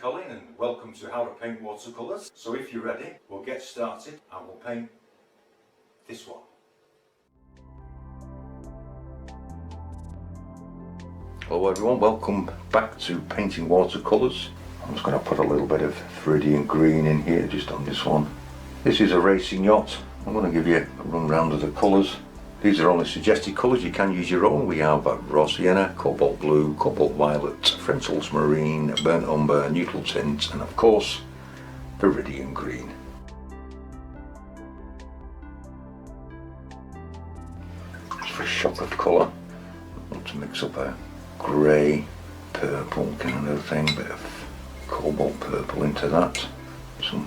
Colin and welcome to How to Paint Watercolours. So if you're ready, we'll get started and we'll paint this one. Hello everyone, welcome back to Painting Watercolours. I'm just going to put a little bit of Viridian green in here just on this one. This is a racing yacht. I'm going to give you a run round of the colours. These are only suggested colours, you can use your own. We have raw sienna, cobalt blue, cobalt violet, French ultramarine, burnt umber, neutral tint, and of course, Viridian green. Just for a shock of colour, I want to mix up a grey, purple kind of thing, bit of cobalt purple into that, some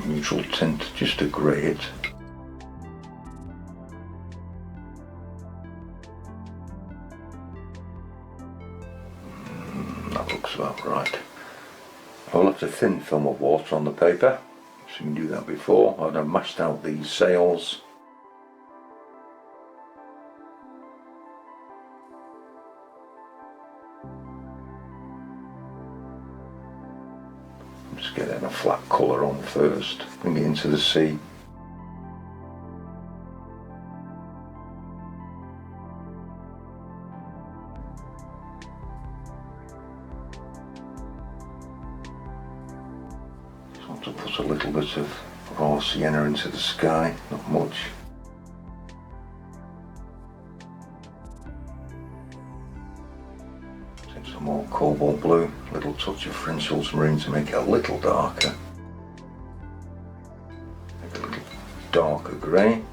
neutral tint just to grey it. That looks about right. I'll have a thin film of water on the paper, so you can do that before. I've mashed out these sails. Just getting a flat colour on first, bring it into the sea. Just want to put a little bit of raw sienna into the sky, not much. Some more cobalt blue, a little touch of French ultramarine to make it a little darker. Make it a little darker grey.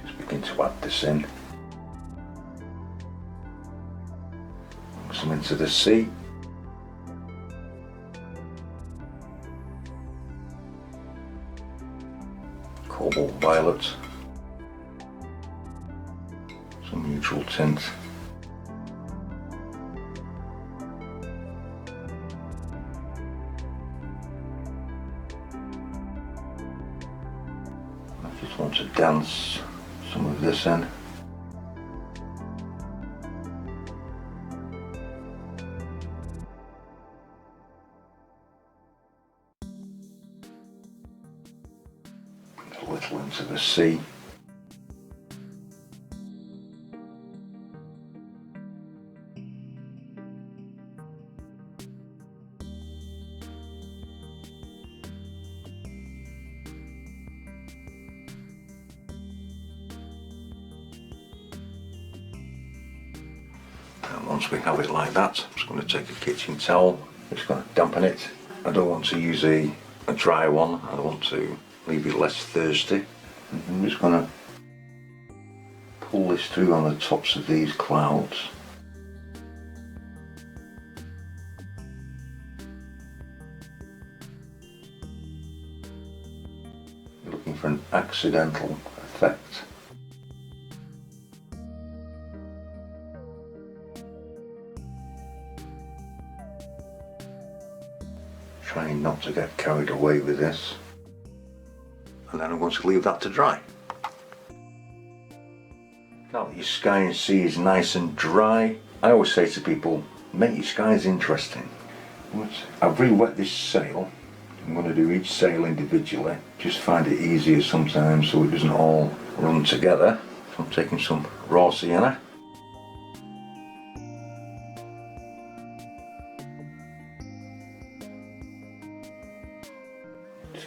Just begin to add this in. Some into the sea. Cobalt violet. Some neutral tint. I just want to dance some of this in. A little into the sea. And once we have it like that, I'm just going to take a kitchen towel, just going to dampen it. I don't want to use a dry one, I want to leave it less thirsty. And I'm just going to pull this through on the tops of these clouds. You're looking for an accidental effect. Trying not to get carried away with this. And then I'm going to leave that to dry. Now that your sky and sea is nice and dry, I always say to people, make your skies interesting. I've re-wet this sail. I'm going to do each sail individually. Just find it easier sometimes so it doesn't all run together. So I'm taking some raw sienna.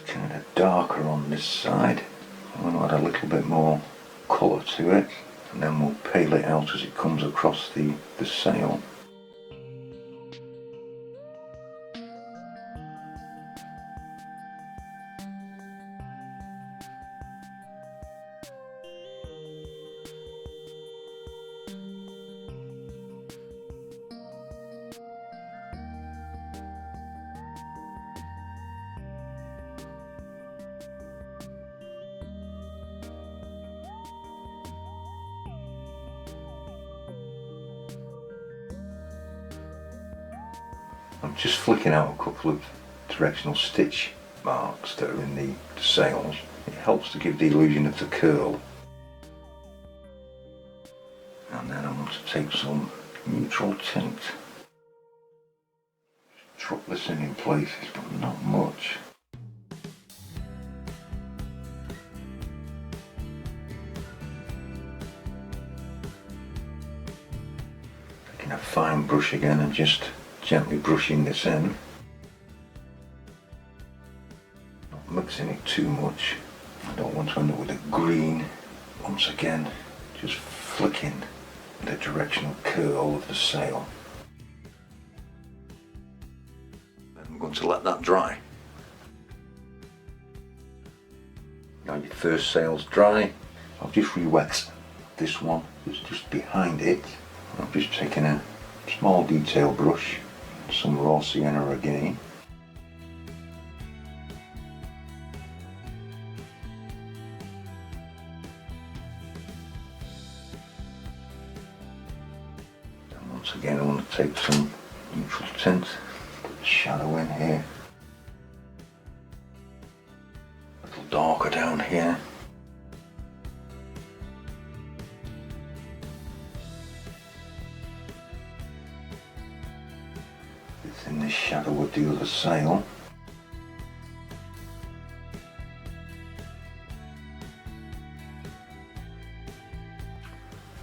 Kind of darker on this side. I'm going to add a little bit more colour to it, and then we'll pale it out as it comes across the sail. I'm just flicking out a couple of directional stitch marks that are in the sails. It helps to give the illusion of the curl. Now take some neutral tint. Drop this in places, but not much. Taking a fine brush again and just gently brushing this in. Not mixing it too much. I don't want to end up with a green. Once again, just flicking the directional curl of the sail. I'm going to let that dry. Now your first sail's dry. I've just re-wet this one. It's just behind it. I'm just taking a small detail brush, some raw sienna again. And once again I want to take some neutral tint, put the shadow in here. A little darker down here. In the shadow of the other sail.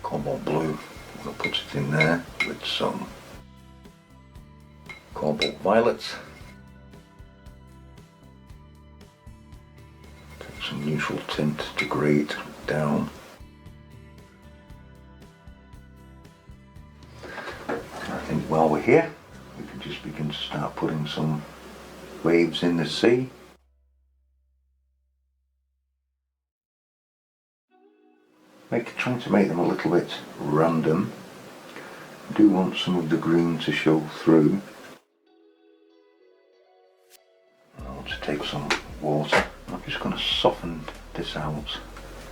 Cobalt blue, I'm going to put it in there with some cobalt violet. Take some neutral tint to grade down. I think while we're here, we can just begin to start putting some waves in the sea. Trying to make them a little bit random. I do want some of the green to show through. I want to take some water. I'm just going to soften this out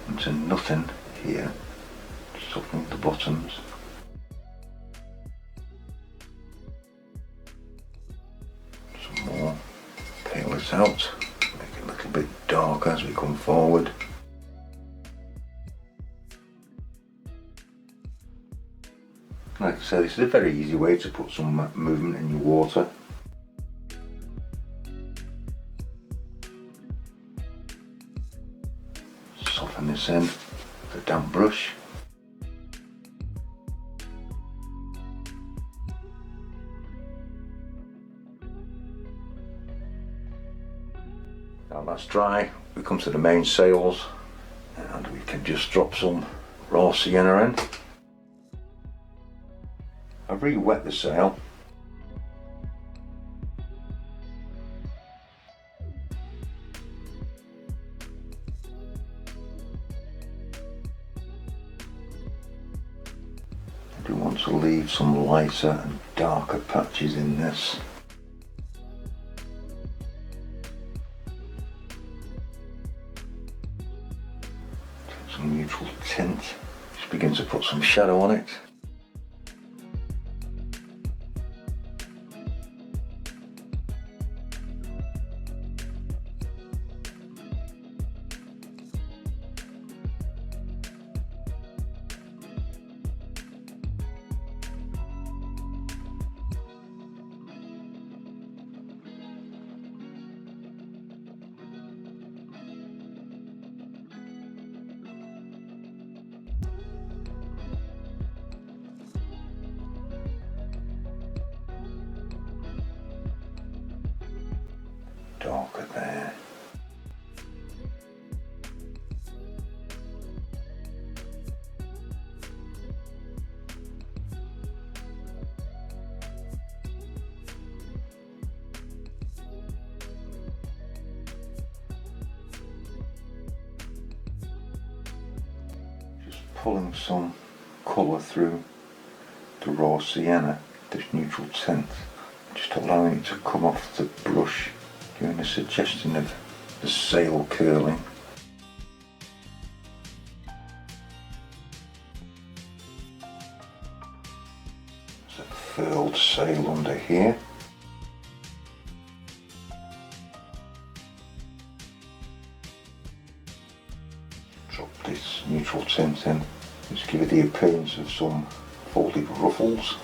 into nothing here. Softening the bottoms. More, pale this out, make it a little bit darker as we come forward. Like I said, this is a very easy way to put some movement in your water. Soften this in with a damp brush. Now that's dry, we come to the main sails and we can just drop some raw sienna in. I've re-wet the sail. I do want to leave some lighter and darker patches in this. Some neutral tint, just begin to put some shadow on it. Darker there. Just pulling some colour through the raw sienna, this neutral tint, just allowing it to come off the brush, giving a suggestion of the sail curling. There's a furled sail under here. Drop this neutral tint in, just give it the appearance of some folded ruffles.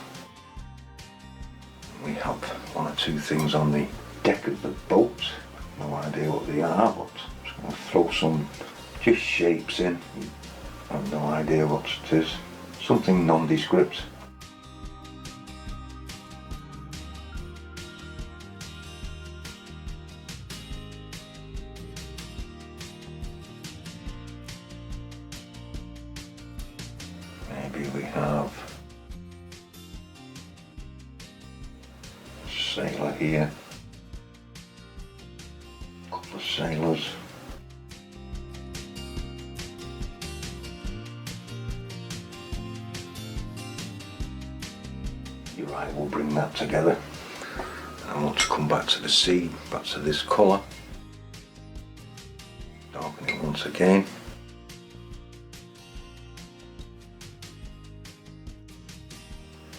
We have one or two things on the deck of the boat. No idea what they are, but I'm just going to throw some just shapes in. I have no idea what it is. Something nondescript. Maybe we have a sailor here, a couple of sailors. You're right, we'll bring that together. I want to come back to the sea, back to this colour. Darken it once again.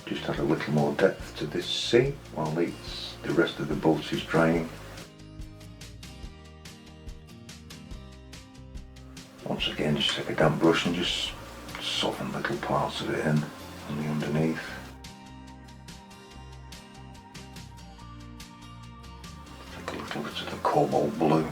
Just add a little more depth to this sea while the rest of the boat is drying. Once again, just take a damp brush and just soften little parts of it in on the underneath. Take a little bit of the cobalt blue.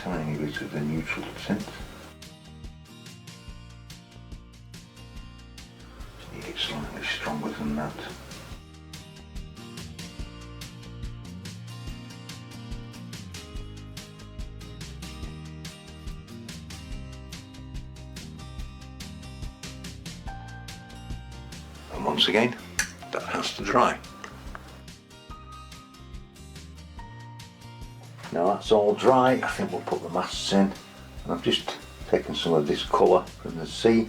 Tiny bit of the neutral tint. Just need it slightly stronger than that. And once again, that has to dry. Now that's all dry, I think we'll put the masts in. And I've just taken some of this colour from the sea.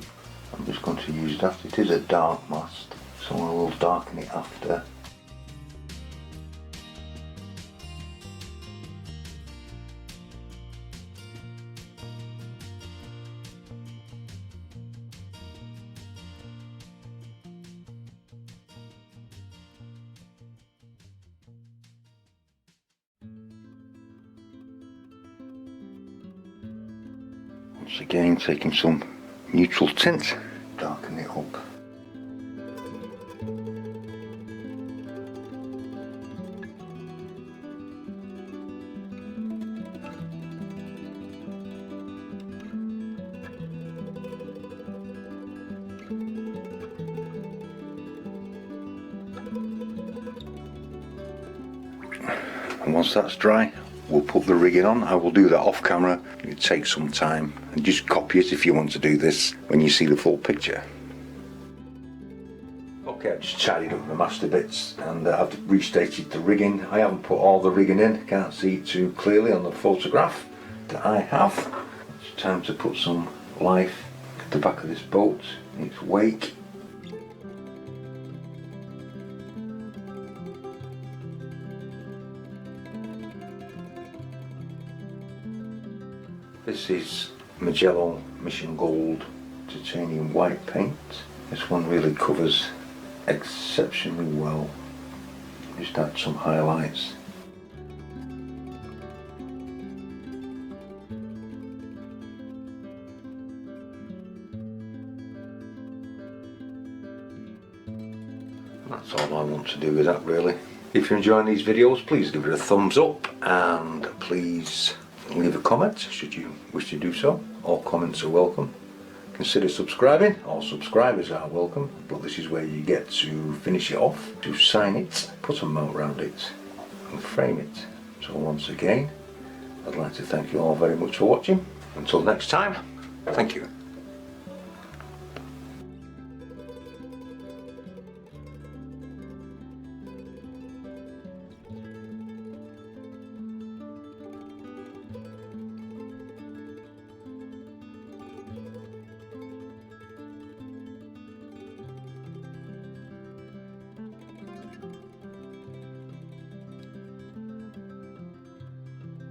I'm just going to use that. It is a dark mast, so I will darken it after. Once again, taking some neutral tint, darken it up. And once that's dry, we'll put the rigging on. I will do that off camera. It takes some time, and just copy it if you want to do this when you see the full picture. Okay, I've just tidied up the master bits and I've restated the rigging. I haven't put all the rigging in, can't see it too clearly on the photograph that I have. It's time to put some life at the back of this boat, its wake. This is Magello Mission Gold titanium white paint. This one really covers exceptionally well. Just add some highlights. That's all I want to do with that really. If you're enjoying these videos, please give it a thumbs up and please leave a comment should you wish to do so. All comments are welcome. Consider subscribing. All subscribers are welcome, but this is where you get to finish it off, to sign it, put a mount around it and frame it. So once again, I'd like to thank you all very much for watching. Until next time, thank you.